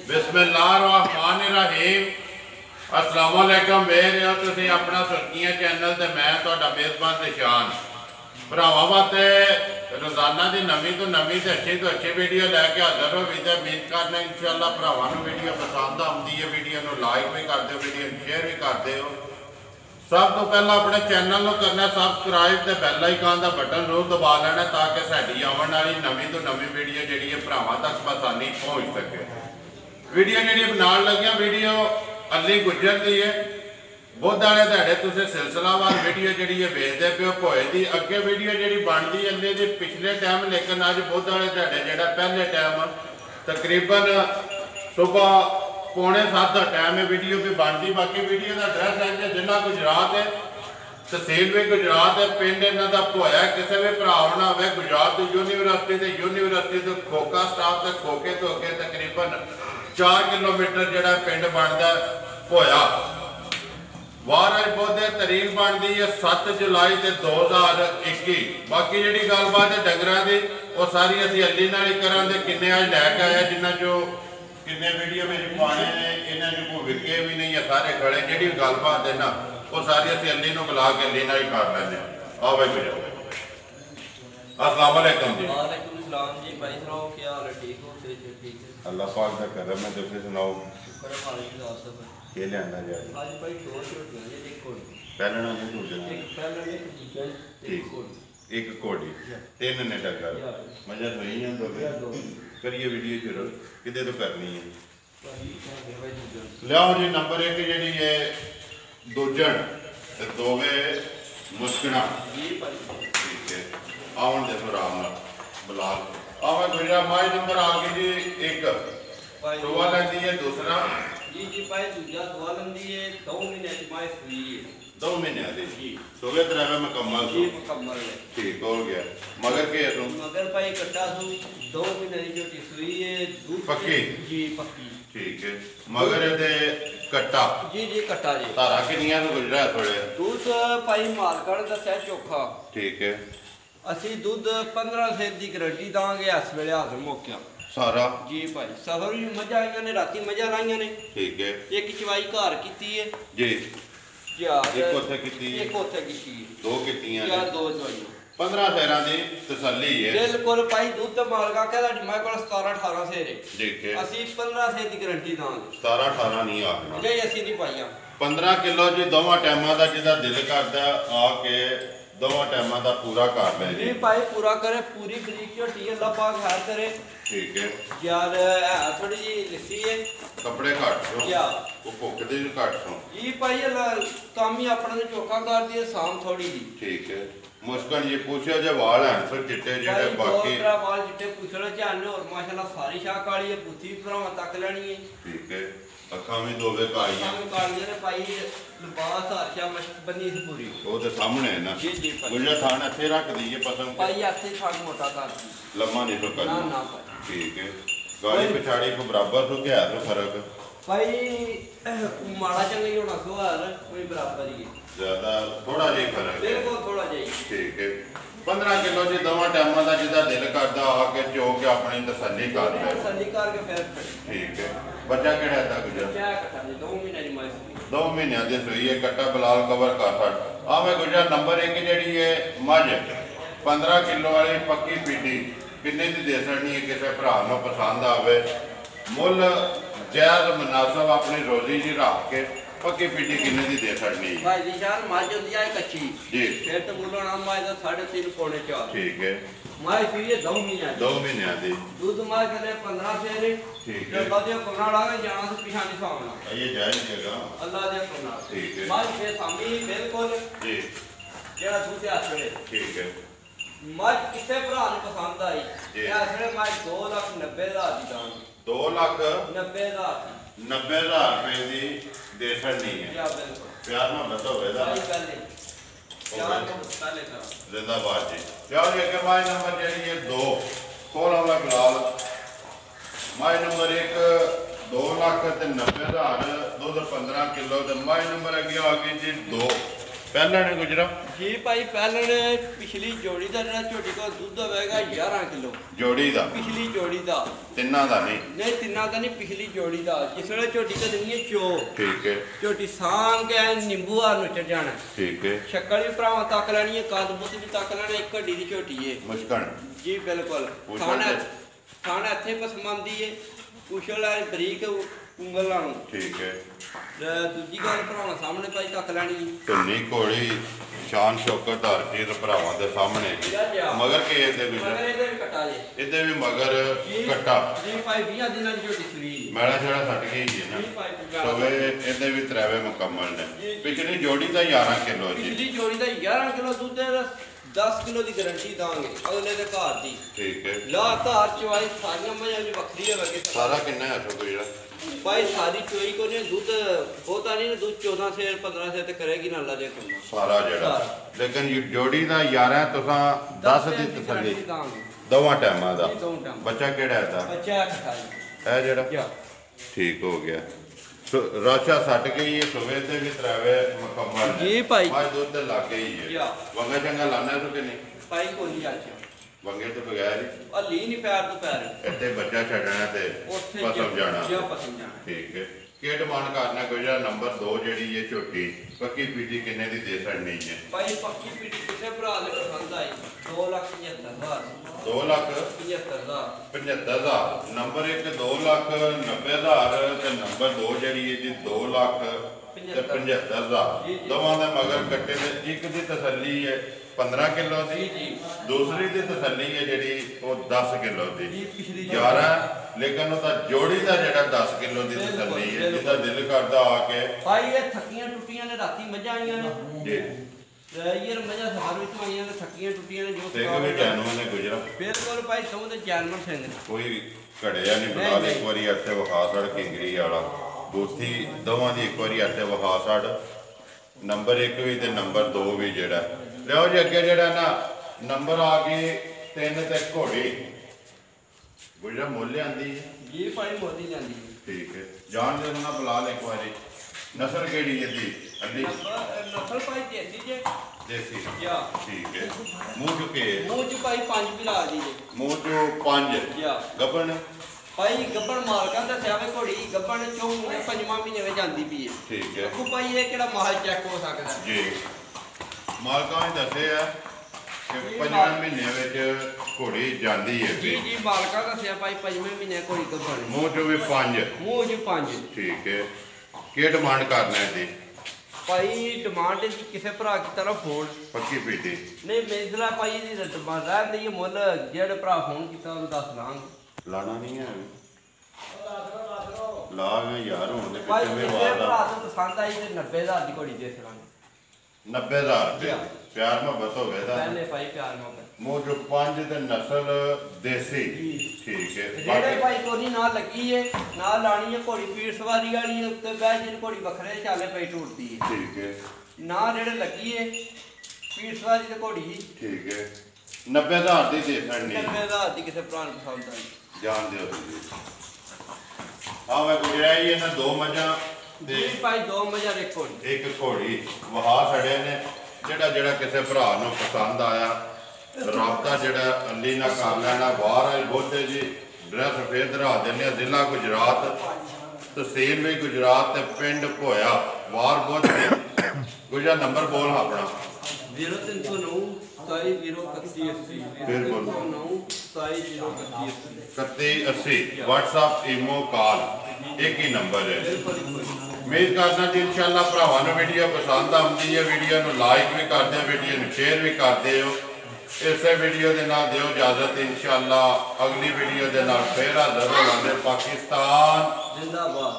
बिस्मिल्लाहिर्रहमानिर्रहीम। अस्सलाम वालेकुम। वेख रहे हो तुसीं अपना सुर्खियां चैनल ते मैं तुहाडा मेज़बान निशान भरावां वास्ते रोज़ाना की नवीं तो नवीं ते अच्छी वीडियो लैके हाज़र हो भी। तो उम्मीद करना इंशाअल्लाह भरावां नूं वीडियो पसंद आउंदी है। वीडियो नूं लाइक भी कर दो, वीडियो शेयर भी कर दो। सब तो पहला अपने चैनल को करना सबसक्राइब तो बैल आइकन का बटन जरूर दबा लेना ताकि साड़ी आने वाली नवीं तो नवीं वीडियो जी भरावां तक आसानी पहुँच सके। वीडियो जी बनाने लगे वीडियो अली गुजर की है। बुध वाले दिहाड़े तुम सिलसिलावार वीडियो जी वेखते पे हो भोए की अगे वीडियो जी बनती अली की पिछले टाइम, लेकिन अज बुध वाले दिहाड़े जो पहले टाइम तकरीबन सुबह 6:45 का टाइम है वीडियो भी बनती। बाकी वीडियो का एड्रैस है जिला गुजरात है, तहसील भी गुजरात है, पिंड इन्हों का भोया। किसी भी भरा होना हो गुजरात यूनीवर्सिटी तो खोखा स्टाफ से खोखे तो अगे तकरीबन 4 किलोमीटर जोड़ा पिंड बनता भोया। वार अज बुध तरीक बनती है 7 जुलाई 2021। बाकी जी गलबात है डंगर की वो सारी असी अली नाल ही करा किन्ने अज लैके आए जिन्हों चो किन्ने वीडियो में पाने ने इन्हों जो कोई विके भी नहीं है, सारे खड़े। जी गलबात है ना वो सारी असी अली को बुला के अली नाल ही कर लेंगे। आओ भाई गुजर। अस्सलाम वालेकुम जी। वालेकुम सलाम जी। भाई सुनाओ क्या हाल है? ठीक हो? ठीक है अल्लाह पाक का करम है। तुम सुनाओ शुक्र है मालिक दा। सब के लिया जाए आज भाई दो छोटियां ने एक कोड़ी पहले ना नहीं टूट एक पहले एक दूसरा एक कोड़ी एक कोड़ी तीन ने टक्कर मजा तो यही है। दो करिए वीडियो शुरू किदे तो करनी है। भाई क्या भाई दूसरा लियाओ जी नंबर 1 जी है दूजन ते दोवे मुस्कना। जी भाई ठीक है आवन दे आराम नाल बिलाल आवा गुजरा। माई नंबर आ गई जी एक भाई सुवा लैंदी है दूसरा जी भाई दूसरा सवाल अंदी है 2 महीने की माई सुई है 2 महीने दी जी सोवे तरह मुकम्मल जी मुकम्मल है। ठीक हो गया। मगर के तुम मगर भाई कट्टा सु 2 महीने की जो सुई है दूध पक्की? जी पक्की। ठीक है मगर दे कट्टा जी कट्टा जी धारा किनिया तो गुजरा थोड़े दूध भाई मालकड़ दस्या चोखा। ठीक है असी दुध 15 सेर की गारंटी देंगे इस वे हाजिर मौके सारा जी भाई। सफर भी मजा आई ने राती मजा लाइया ने। ठीक है एक चवाई घर की है जी यार एक उत्थे कीती है एक उत्थे की दो कीतियां यार दो चवाइयां 15 सेरां दी तसल्ली है। बिल्कुल भाई दुध मालका कहता मैं को 17-18 सेर है। ठीक है असी 15 सेर की गारंटी देंगे 17-18 नहीं आखना जी असी नहीं पाइया 15 किलो जी दोवां टाइमां दा जिदा दिल करदा आके दोवां टाइमां दा पूरा कर ले जी भाई पूरा करे पूरी बरीक झोटी अल्लाह पाक खैर करे। ठीक है यार थोड़ी जी लिस्सी है कपड़े घट सो क्या वो भुख दे भी घट सो जी भाई काम ही अपने चौका कर दिए शाम थोड़ी जी। ठीक है मुस्कन ये पूछो जो वाल हैं सो चिट्टे जेड़े बाकी वाल चिट्टे पूछने चाहने और माशाल्लाह सारी शाह काली है पुथी भरावां तक लेनी है। ठीक है अखां भी दोवे कालियां कालियां ने पाई लिबास हरशा बनी सी पूरी वो तो सामने है ना। जी जी गुजरा थान अच्छे रख दीजिए पसंद पाई ऐसे खान मोटा कर दी लम्मा नहीं तो ना करना। ना भाई ठीक है गाड़ी पिछाड़ी को बराबर तो क्या है तो फर्क भाई माड़ा चंगा ही होना सवाल कोई बराबर ही है ज्यादा थोड़ा जी फर्क है। बिल्कुल थोड़ा जाइए। ठीक है 15 किलो जी दोवां टाइमां दा जिदा दिल करदा आके चो के अपनी तसल्ली कर ले। तसल्ली करके फिर ठीक है बच्चा केड़ा है गुजर क्या कटा जी 2 महीने की माई 2 महीने दी सुई है कट्टा बिलाल कवर कर सट आ मैं गुजर। नंबर 1 जेड़ी है मझ 15 किलो वाली पक्की पीटी किन्ने दी दे सकनी है किसी भरा नूं पसंद आवे मुल जायज़ मुनासिब अपनी रोजी जी रख के पक्की पीटी किन्ने दी दे सकनी है भाई जी शान मझ होंदी है कच्ची जी फिर तो बोलना माई दा 3.5 पौने 4 ठीक है माई सुई है 2 महीने 2 महीने दी दूध माई करे 15 सेर ठीक है है बादे कोना लागे जाना से पिछानी सामना ये जायज़ जगह अल्लाह दे कोना ठीक है माई के सामने बिल्कुल जी जेड़ा दूध हाथ में ठीक है मझ किसे भरा ने पसंद आई जी। इस वे माई 2,90,000 दी दान 2,90,000 रुपए की दे सकनी है। क्या बिल्कुल प्यार मोहब्बत होवे दा सही गल है क्या को पहले करा जिंदाबाद जी। जाओ जी अगे माई नंबर जी है 2 खोल वाला बिलाल माई नंबर 1 2,90,000 दूध 15 किलो तो माई नंबर अगे आ गई जी 2 ਪਹਿਲਾਂ ਨੇ ਗੁਜਰਾ ਜੀ ਭਾਈ ਪਹਿਲਣ ਪਿਛਲੀ ਜੋੜੀ ਦਾ ਜਿਹੜਾ ਝੋਟੀ ਕੋਲ ਦੁੱਧ ਹੋਵੇਗਾ 11 ਕਿਲੋ ਜੋੜੀ ਦਾ, ਪਿਛਲੀ ਜੋੜੀ ਦਾ, ਤਿੰਨਾਂ ਦਾ ਨਹੀਂ। ਨਹੀਂ ਤਿੰਨਾਂ ਦਾ ਨਹੀਂ, ਪਿਛਲੀ ਜੋੜੀ ਦਾ। ਜਿਸ ਵੇਲੇ ਝੋਟੀ ਤੇ ਦੇਣੀ ਹੈ ਚੋ, ਠੀਕ ਹੈ, ਝੋਟੀ ਸਾਂਗ ਕੇ ਨਿੰਬੂ ਆ ਨੂੰ ਚੜ ਜਾਣਾ। ਠੀਕ ਹੈ। ਸ਼ੱਕਰ ਵੀ ਭਰਾਵਾਂ ਤੱਕ ਲੈਣੀ ਹੈ, ਕੱਦ ਬੁੱਤ ਵੀ ਤੱਕ ਲੈਣਾ। ਇੱਕ ਹੱਡੀ ਦੀ ਝੋਟੀ ਹੈ ਮੁਸ਼ਕਣ ਜੀ, ਬਿਲਕੁਲ। ਖਾਣਾ ਇੱਥੇ ਪਸਮਾਂਦੀ ਹੈ, ਕੁਸ਼ਲ ਹੈ, ਬਰੀਕ ਉਂਗਲ ਨੂੰ। ਠੀਕ ਹੈ। ਦੂਜੀ ਗੱਲ ਭਰਾਵਾਂ ਸਾਹਮਣੇ ਭਾਈ ਤੱਕ ਲੈਣੀ ਢੁੰਨੀ ਘੋੜੀ ਸ਼ਾਨ ਸ਼ੌਕਤ ਧਾਰ ਕੇ ਤੇ ਭਰਾਵਾਂ ਦੇ ਸਾਹਮਣੇ ਮਗਰ ਕੇ ਇਹਦੇ ਵਿੱਚ ਇਹਦੇ ਵੀ ਕਟਾ ਜੇ, ਇਹਦੇ ਵੀ ਮਗਰ ਕੱਟਾ ਜੀ ਭਾਈ 20 ਦਿਨਾਂ ਦੀ ਝੋਟੀ ਸੂਈ ਮੈਲਾ ਛੜਾ ਛੱਡ ਗਈ ਜੀ ਨਾ। ਸੋਵੇ ਇਹਦੇ ਵੀ ਤਰੇਵੇ ਮੁਕੰਮਲ ਨੇ। ਪਿਛਲੀ ਜੋੜੀ ਦਾ 11 ਕਿਲੋ ਜੀ, ਪਿਛਲੀ ਜੋੜੀ ਦਾ 11 ਕਿਲੋ ਦੁੱਧ ਹੈ। 10 ਕਿਲੋ ਦੀ ਗਾਰੰਟੀ ਦਾਂਗੇ ਅਗਲੇ ਦੇ ਘਰ ਦੀ। ਠੀਕ ਹੈ। ਲਾ ਘਰ ਚਵਾਈ ਸਾਰੀਆਂ ਮਈਆਂ ਦੀ ਵੱਖਰੀ ਹੋਵੇਗੀ। ਸਾਰਾ ਕਿੰਨਾ ਹੈ ਸੋ ਜਿਹੜਾ ਭਾਈ ਸਾਰੀ ਚੋਈ ਕੋ ਨੇ ਦੁੱਧ ਬਹੁਤਾ ਨਹੀਂ, ਦੁੱਧ 14 ਸੇ 15 ਸੇ ਤੇ ਕਰੇਗੀ ਨਾ, ਅੱਲਾ ਦੇ ਹੁਕਮ ਸਾਰਾ ਜਿਹੜਾ। ਲੇਕਿਨ ਜੋੜੀ ਦਾ 11 ਤੁਸਾਂ 10 ਦੀ ਤਸੱਲੀ ਦੋਵਾਂ ਟਾਈਮਾਂ ਦਾ। ਬੱਚਾ ਕਿਹੜਾ ਹੈ ਦਾ? ਬੱਚਾ 28 ਹੈ ਜਿਹੜਾ। ਠੀਕ ਹੋ ਗਿਆ। ਰਾਸ਼ਾ ਸੱਟ ਗਈ ਹੈ, ਸੁਵੇ ਤੇ ਵੀ ਤਰਾਵੇ ਮੁਕੰਮਲ ਜੀ ਭਾਈ। ਅੱਜ ਦੁੱਧ ਤੇ ਲੱਗ ਗਈ ਹੈ। ਵੰਗਾ ਚੰਗਾ ਲਾਣਾ ਤੂੰ ਕਿ ਨਹੀਂ? ਭਾਈ ਕੋਈ ਨਹੀਂ ਆਚਾ ਵੰਗੇ ਤੋਂ ਬਗੈਰ ਹੀ ਅਲੀ ਨਹੀਂ ਪੈਰ ਤੋਂ ਪੈਰ ਇੱਥੇ ਬੱਚਾ ਛੱਡਣਾ ਤੇ ਪਸਮ ਜਾਣਾ। ਠੀਕ ਹੈ। ਕੀ ਡਿਮਾਂਡ ਕਰਨਾ ਕੋਈ ਜਿਹੜਾ ਨੰਬਰ 2 ਜਿਹੜੀ ਹੈ ਝੋਟੀ ਪੱਕੀ ਪੀਟੀ ਕਿੰਨੇ ਦੀ ਦੇ ਸਕਣੀ ਹੈ? ਭਾਈ ਪੱਕੀ ਪੀਟੀ ਕਿਸੇ ਭਰਾ ਦੇ ਪਸੰਦ ਆਈ 2,75,000 2,75,000 ਨੰਬਰ 1 2,90,000 ਤੇ ਨੰਬਰ 2 ਜਿਹੜੀ ਹੈ ਜੀ 2,75,000 ਦੋਵਾਂ ਦੇ ਮਗਰ ਕੱਟੇ ਦੇ। ਇੱਕ ਦੀ ਤਸੱਲੀ ਹੈ 15 ਕਿਲੋ ਦੀ, ਦੂਸਰੀ ਦੀ ਤਸੱਲੀ ਹੈ ਜਿਹੜੀ ਉਹ 10 ਕਿਲੋ ਦੀ 11। ਲੇਕਿਨ ਉਹ ਤਾਂ ਜੋੜੀ ਦਾ ਜਿਹੜਾ 10 ਕਿਲੋ ਦੀ ਤਸੱਲੀ ਹੈ, ਜਿਹਦਾ ਦਿਲ ਕਰਦਾ ਆ ਕੇ ਭਾਈ ਇਹ ਥੱਕੀਆਂ ਟੁੱਟੀਆਂ ਨੇ, ਰਾਤੀ ਮੱਝਾਂ ਆਈਆਂ ਨੇ ਜੀ ਯਾਰ, ਮੱਝਾਂ ਸਵਾਰ ਵਿੱਚ ਆਈਆਂ ਨੇ, ਥੱਕੀਆਂ ਟੁੱਟੀਆਂ ਨੇ। ਜੋ ਸਿੰਘ ਵੀ ਜਾਨਵਰ ਨੇ ਗੁਜਰਾ ਬਿਲਕੁਲ ਭਾਈ ਸਮਝ ਦੇ ਜਾਨਵਰ ਸਿੰਘ ਨੇ, ਕੋਈ ਘੜਿਆ ਨਹੀਂ। ਬਣਾ ਦੇ ਇੱਕ ਵਾਰੀ ਇੱਥੇ ਵਿਖਾ ਸੜ ਕਿੰਗਰੀ ਵਾਲਾ ਬੋਥੀ ਦੋਵਾਂ ਦੀ ਇੱਕ ਵਾਰੀ ਇੱਥੇ ਵਿਖਾ ਸੜ। ਨੰਬਰ 1 ਵੀ ਤੇ ਨੰਬਰ 2 ਵੀ ਜਿਹੜਾ। ਲਿਓ ਜੀ ਅੱਗੇ ਜਿਹੜਾ ਨਾ ਨੰਬਰ ਆ ਗਏ 3 ਤੇ ਘੋੜੀ ਗੁਜਰਾ ਮੁੱਲ ਆਂਦੀ ਹੈ ਜੀ ਭਾਈ ਮੋਦੀ ਜਾਂਦੀ। ਠੀਕ ਹੈ। ਜਾਣ ਦੇ ਉਹਨਾਂ ਬੁਲਾ ਲੈ ਇੱਕ ਵਾਰੀ। ਨਸਲ ਕਿਹੜੀ ਹੈ ਜੀ? ਅੱਡੀ ਨਸਲ ਭਾਈ ਦੇਸੀ ਜੇ, ਦੇਸੀ ਯਾ। ਠੀਕ ਹੈ। ਮੂੰਹ ਚੁੱਕੇ ਮੂੰਹ ਚ ਭਾਈ 5 ਵੀ ਲਾ ਦੀ ਜੇ, ਮੂੰਹ ਚੋਂ 5 ਯਾ। ਗੱਬਣ ਭਾਈ ਗੱਬਣ ਮਾਲਕਾਂ ਦਾ ਸਿਆਵੇ ਘੋੜੀ ਗੱਬਣ ਚੋਂ 5ਵਾਂ ਮਹੀਨੇ ਵਿੱਚ ਜਾਂਦੀ ਪਈ ਹੈ। ਠੀਕ ਹੈ। ਉਹ ਭਾਈ ਇਹ ਕਿਹੜਾ ਮਾਲ ਚੈੱਕ ਹੋ ਸਕਦਾ ਜੀ। ਮਾਲਕਾਂ ਨੇ ਦੱਸਿਆ ਕਿ 5ਵੇਂ ਮਹੀਨੇ ਵਿੱਚ ਘੋੜੀ ਜਾਂਦੀ ਹੈ। ਜੀ ਜੀ ਮਾਲਕਾਂ ਦਾ ਸਿਆ ਭਾਈ 5ਵੇਂ ਮਹੀਨੇ ਘੋੜੀ ਗੱਬਣ। ਮੂੰਹ ਚੋਂ ਵੀ 5 ਮੂੰਹ ਚ 5। ਠੀਕ ਹੈ। ਕੀ ਡਿਮਾਂਡ ਕਰਨਾ ਇਹਦੀ? ਭਾਈ ਡਿਮਾਂਡ ਦੀ ਕਿਸੇ ਭਰਾ ਕੀ ਤਰ੍ਹਾਂ ਫੋਨ ਪੱਕੀ ਪੀਟੀ ਨਹੀਂ ਮੇਜ਼ਲਾ ਭਾਈ ਦੀ ਡਿਮਾਂਡ ਰਹਿੰਦੀ ਹੈ ਮੁੱਲ। ਜਿਹੜੇ ਭਰਾ ਫੋਨ ਕੀਤਾ ਉਹਨੂੰ ਦੱਸ ਲਾਂਗੇ। ਲਾਣਾ ਨਹੀਂ ਹੈ ਲਾ ਗਏ ਯਾਰ। ਹੁਣ ਦੇ ਭਾਈ ਕਿਵੇਂ ਕਿਸੇ ਭਰਾ ਵਾਦਾ ਤੋਂ ਪਸੰਦ ਆਈ ਤੇ 90,000 ਦੀ ਘੋੜੀ ਦੇ ਸਕਾਂਗੇ। 90,000 ਰੁਪਏ ਪਿਆਰ ਮੁਹੱਬਤ ਹੋਵੇ ਦਾ। ਪਹਿਲੇ ਭਾਈ ਪਿਆਰ ਨਾਲ ਮੂੰਹ ਚੋਂ 5 ਤੇ ਨਸਲ ਦੇਸੀ। ਠੀਕ ਹੈ। ਜਿਹੜੇ ਭਾਈ ਕੋਨੀ ਨਾਲ ਲੱਗੀ ਏ ਨਾਲ ਲਾਣੀ ਹੈ ਘੋੜੀ ਪੀੜ ਸਵਾਰੀ ਵਾਲੀ ਉੱਤੇ ਬਹਿ ਜਿਹੜੀ ਘੋੜੀ ਵੱਖਰੇ ਚਾਲੇ ਪਈ ਟੁੱਟਦੀ ਏ। ਠੀਕ ਹੈ। ਨਾ ਜਿਹੜੇ ਲੱਗੀ ਏ ਪੀੜ ਸਵਾਰੀ ਤੇ ਘੋੜੀ। ਠੀਕ ਹੈ। 90,000 ਦੀ ਦੇ ਸਕਣੀ 90,000 ਦੀ ਕਿਸੇ ਭਰਾ ਨੂੰ ਪਸੰਦ ਆਈ ਜਾਣ ਦਿਓ ਤੁਸੀਂ। ਆ ਵੇ ਗੁਜਰਿਆ ਹੀ ਇਹਨਾਂ 2 ਮੱਝਾਂ ਜੀ ਭਾਈ 2 ਮੱਝਾਂ ਦੇ ਘੋੜੀ ਇੱਕ ਘੋੜੀ ਵਹਾ ਛੜੇ ਨੇ। ਜਿਹੜਾ ਕਿਸੇ ਭਰਾ ਨੂੰ ਪਸੰਦ ਆਇਆ ਰਾਬਤਾ ਜਿਹੜਾ ਅੱਲੀ ਨਾਲ ਕਰ ਲੈਣਾ। ਬਾਹਰ ਬੋਤੇ ਜੀ ਡਰੈਸ ਫੇਰ ਦਰਾ ਦਿੰਦੇ। ਜ਼ਿਲ੍ਹਾ ਗੁਜਰਾਤ, ਤਹਿਸੀਲ ਵੀ ਗੁਜਰਾਤ ਤੇ ਪਿੰਡ ਭੋਇਆ ਬਾਹਰ ਬੋਤੇ। ਗੁਜਰਾ ਨੰਬਰ ਬੋਲ ਆਪਣਾ 0309 27 ਫਿਰ ਬੋਲੋ। 3180 WhatsApp ਈਮੋ ਕਾਲ ਇੱਕ ਹੀ ਨੰਬਰ ਹੈ। ਉਮੀਦ ਕਰਦਾ ਜੀ ਇਨਸ਼ਾਅੱਲਾ ਭਰਾਵਾਂ ਨੂੰ ਵੀਡੀਓ ਪਸੰਦ ਆਉਂਦੀ ਹੈ। ਵੀਡੀਓ ਨੂੰ ਲਾਈਕ ਵੀ ਕਰਦੇ ਹੋ, ਵੀਡੀਓ ਨੂੰ ਸ਼ੇਅਰ ਵੀ ਕਰਦੇ ਹੋ। ਇਸੇ ਵੀਡੀਓ ਦੇ ਨਾਲ ਦਿਓ ਇਜਾਜ਼ਤ। ਇਨਸ਼ਾਅੱਲਾ ਅਗਲੀ ਵੀਡੀਓ ਦੇ ਨਾਲ ਫੇਰ ਹਾਜ਼ਰ ਹੋਵਾਂਗੇ। ਪਾਕਿਸਤਾਨ ਜ਼ਿੰਦਾਬਾਦ।